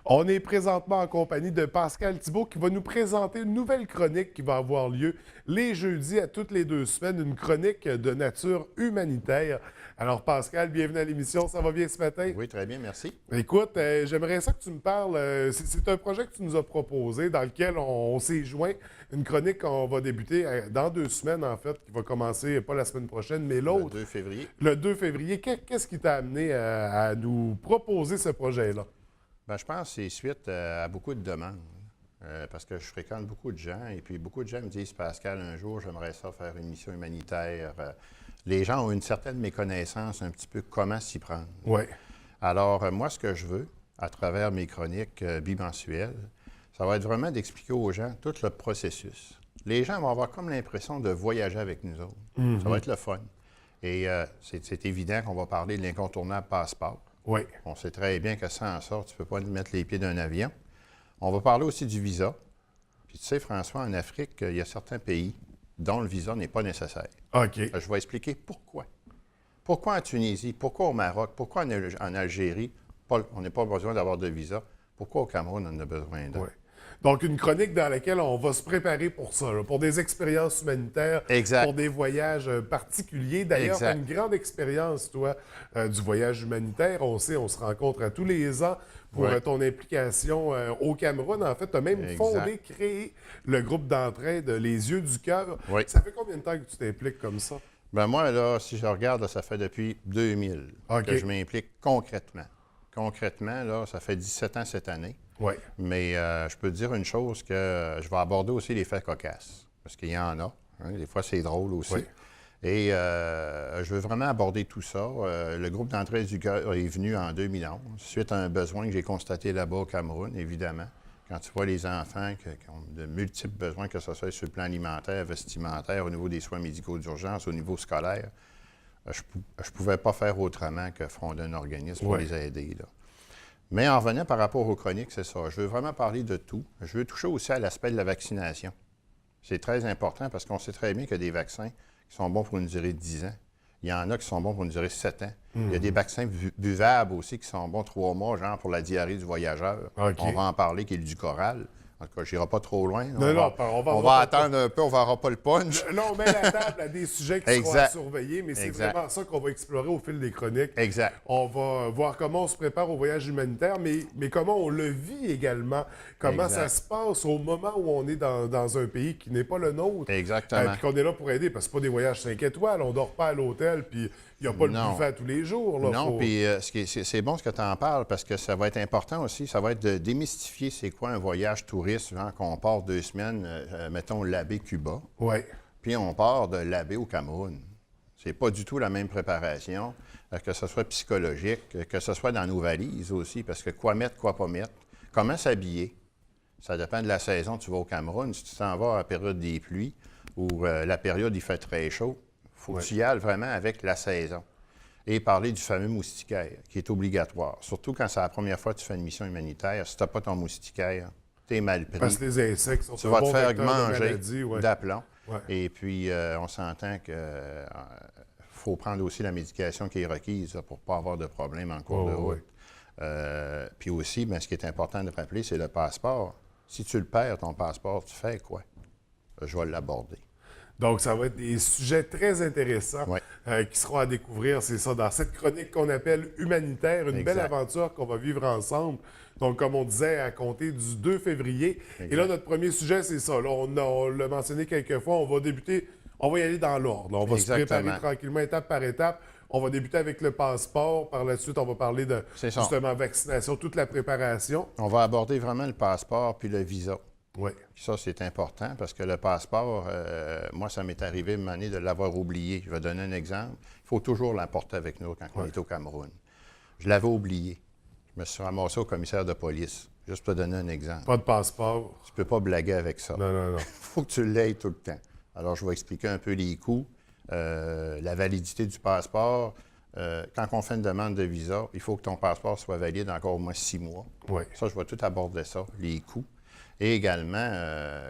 On est présentement en compagnie de Pascal Thibault qui va nous présenter une nouvelle chronique qui va avoir lieu les jeudis à toutes les 2 semaines, une chronique de nature humanitaire. Alors Pascal, bienvenue à l'émission, ça va bien ce matin? Oui, très bien, merci. Écoute, j'aimerais ça que tu me parles, c'est un projet que tu nous as proposé dans lequel on s'est joint, une chronique qu'on va débuter dans 2 semaines en fait, qui va commencer pas la semaine prochaine, mais Le l'autre. 2 février. Le 2 février. Qu'est-ce qui t'a amené à nous proposer ce projet-là? Bien, je pense que c'est suite à beaucoup de demandes. Parce que je fréquente beaucoup de gens et puis beaucoup de gens me disent, Pascal, un jour, j'aimerais ça faire une mission humanitaire. Les gens ont une certaine méconnaissance un petit peu comment s'y prendre. Oui. Alors, moi, ce que je veux, à travers mes chroniques bimensuelles, ça va être vraiment d'expliquer aux gens tout le processus. Les gens vont avoir comme l'impression de voyager avec nous autres. Ça va être le fun. Et c'est évident qu'on va parler de l'incontournable passeport. Oui. On sait très bien que sans ça, tu ne peux pas mettre les pieds d'un avion. On va parler aussi du visa. Puis tu sais, François, en Afrique, il y a certains pays dont le visa n'est pas nécessaire. OK. Je vais expliquer pourquoi. Pourquoi en Tunisie? Pourquoi au Maroc? Pourquoi en Algérie? On n'a pas besoin d'avoir de visa. Pourquoi au Cameroun, on en a besoin d'un? Ouais. Donc, une chronique dans laquelle on va se préparer pour ça, là, pour des expériences humanitaires, Exact. pour des voyages particuliers. D'ailleurs, tu as une grande expérience, toi, du voyage humanitaire. On sait, on se rencontre à tous les ans pour ton implication au Cameroun. En fait, tu as même fondé, créé le groupe d'entraide Les Yeux du Cœur. Oui. Ça fait combien de temps que tu t'impliques comme ça? Bien, moi, là, si je regarde, là, ça fait depuis 2000 que je m'implique concrètement. Concrètement, là, ça fait 17 ans cette année. Oui. Mais je peux te dire une chose, que je vais aborder aussi les faits cocasses, parce qu'il y en a. Hein, des fois, c'est drôle aussi. Oui. Et je veux vraiment aborder tout ça. Le groupe d'entraide du cœur est venu en 2011, suite à un besoin que j'ai constaté là-bas au Cameroun, évidemment. Quand tu vois les enfants qui ont de multiples besoins, que ce soit sur le plan alimentaire, vestimentaire, au niveau des soins médicaux d'urgence, au niveau scolaire, je ne pouvais pas faire autrement que fonder un organisme pour les aider, là. Mais en revenant par rapport aux chroniques, c'est ça. Je veux vraiment parler de tout. Je veux toucher aussi à l'aspect de la vaccination. C'est très important parce qu'on sait très bien qu'il y a des vaccins qui sont bons pour une durée de 10 ans. Il y en a qui sont bons pour une durée de 7 ans. Il y a des vaccins buvables aussi qui sont bons 3 mois, genre pour la diarrhée du voyageur. On va en parler, qui est du coral. En tout cas, je n'irai pas trop loin. On va attendre un peu, on ne verra pas le punch. Là, on met la table à des sujets qui seront à surveiller, mais c'est vraiment ça qu'on va explorer au fil des chroniques. Exact. On va voir comment on se prépare au voyage humanitaire, mais comment on le vit également. Comment ça se passe au moment où on est dans un pays qui n'est pas le nôtre. Exactement. Puis qu'on est là pour aider, parce que ce pas des voyages 5 étoiles. On ne dort pas à l'hôtel, puis il n'y a pas le buffet tous les jours. Là, non, puis c'est bon ce que tu en parles, parce que ça va être important aussi. Ça va être de démystifier c'est quoi un voyage touriste, genre qu'on part 2 semaines, mettons, l'Abbé Cuba. Oui. Puis on part de l'Abbé au Cameroun. C'est pas du tout la même préparation, que ce soit psychologique, que ce soit dans nos valises aussi, parce que quoi mettre, quoi pas mettre. Comment s'habiller? Ça dépend de la saison. Tu vas au Cameroun, si tu t'en vas à la période des pluies ou la période il fait très chaud, il faut que tu y ailles vraiment avec la saison. Et parler du fameux moustiquaire, qui est obligatoire. Surtout quand c'est la première fois que tu fais une mission humanitaire. Si tu n'as pas ton moustiquaire, tu es mal pris. Parce que les insectes sont tu vas te faire manger d'aplomb. Et puis, on s'entend qu'il faut prendre aussi la médication qui est requise pour ne pas avoir de problème en cours de route. Puis aussi, ce qui est important de rappeler, c'est le passeport. Si tu le perds, ton passeport, tu fais quoi? Je vais l'aborder. Donc, ça va être des sujets très intéressants qui seront à découvrir, c'est ça, dans cette chronique qu'on appelle humanitaire, une belle aventure qu'on va vivre ensemble. Donc, comme on disait, à compter du 2 février. Et là, notre premier sujet, c'est ça. Là, on l'a mentionné quelques fois, on va débuter, on va y aller dans l'ordre. On va se préparer tranquillement, étape par étape. On va débuter avec le passeport. Par la suite, on va parler de, justement, vaccination, toute la préparation. On va aborder vraiment le passeport puis le visa. Oui. Ça, c'est important parce que le passeport, moi, ça m'est arrivé une année de l'avoir oublié. Je vais donner un exemple. Il faut toujours l'emporter avec nous quand on est au Cameroun. Je l'avais oublié. Je me suis ramassé au commissaire de police. Juste pour te donner un exemple. Pas de passeport. Tu peux pas blaguer avec ça. Non. Il faut que tu l'aies tout le temps. Alors, je vais expliquer un peu les coûts, la validité du passeport. Quand on fait une demande de visa, il faut que ton passeport soit valide encore au moins 6 mois. Oui. Ça, je vais tout aborder ça, les coûts. Et également,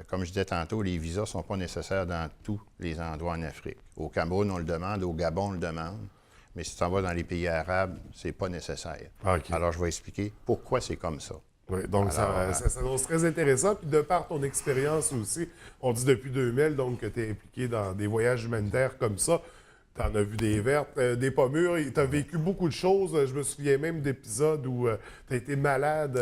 comme je disais tantôt, les visas ne sont pas nécessaires dans tous les endroits en Afrique. Au Cameroun, on le demande, au Gabon, on le demande. Mais si tu t'en vas dans les pays arabes, c'est pas nécessaire. Okay. Alors, je vais expliquer pourquoi c'est comme ça. Oui, donc ça s'annonce très intéressant. Puis de par ton expérience aussi, on dit depuis 2000 donc, que tu es impliqué dans des voyages humanitaires comme ça. Tu en as vu des vertes, des pas mûres. Tu as vécu beaucoup de choses. Je me souviens même d'épisodes où tu as été malade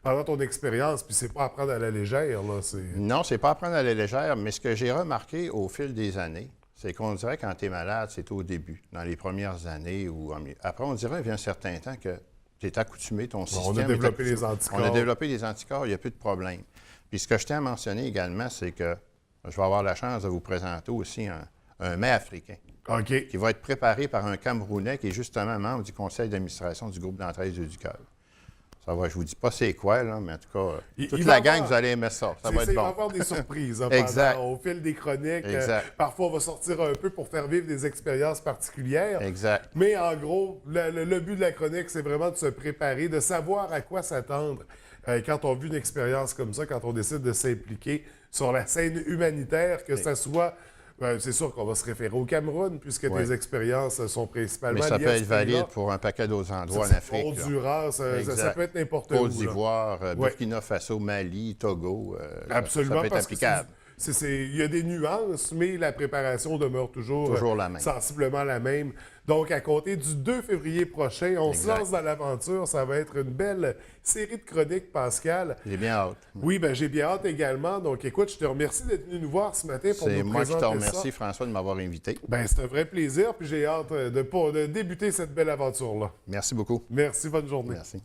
pendant ton expérience. Puis c'est pas à prendre à la légère. Là, non, c'est pas à prendre à la légère. Mais ce que j'ai remarqué au fil des années, c'est qu'on dirait que quand tu es malade, c'est au début, dans les premières années. Après, on dirait qu'il y a un certain temps que tu es accoutumé, ton système. On a développé les anticorps. On a développé des anticorps, il n'y a plus de problème. Puis ce que je tiens à mentionner également, c'est que je vais avoir la chance de vous présenter aussi un mets africain qui va être préparé par un Camerounais qui est justement membre du conseil d'administration du groupe d'entraide du cœur. Ça va, je vous dis pas c'est quoi, là, mais en tout cas, toute la gang, vous allez aimer ça. Ça va être bon. Il va y avoir des surprises au fil des chroniques. Parfois, on va sortir un peu pour faire vivre des expériences particulières. Exact. Mais en gros, le but de la chronique, c'est vraiment de se préparer, de savoir à quoi s'attendre quand on vit une expérience comme ça, quand on décide de s'impliquer sur la scène humanitaire, que ça soit... c'est sûr qu'on va se référer au Cameroun, puisque tes expériences sont principalement mais ça peut être valide pour un paquet d'autres endroits en Afrique. Honduras, ça peut être n'importe où. Côte d'Ivoire, Burkina Faso, Mali, Togo. Absolument, ça peut être applicable. Il y a des nuances, mais la préparation demeure toujours la même. Sensiblement la même. Donc, à compter du 2 février prochain, on se lance dans l'aventure. Ça va être une belle série de chroniques, Pascal. J'ai bien hâte. Oui, j'ai bien hâte également. Donc, écoute, je te remercie d'être venu nous voir ce matin pour nous présenter ça. C'est moi qui te remercie, François, de m'avoir invité. C'est un vrai plaisir, puis j'ai hâte de débuter cette belle aventure-là. Merci beaucoup. Merci, bonne journée. Merci.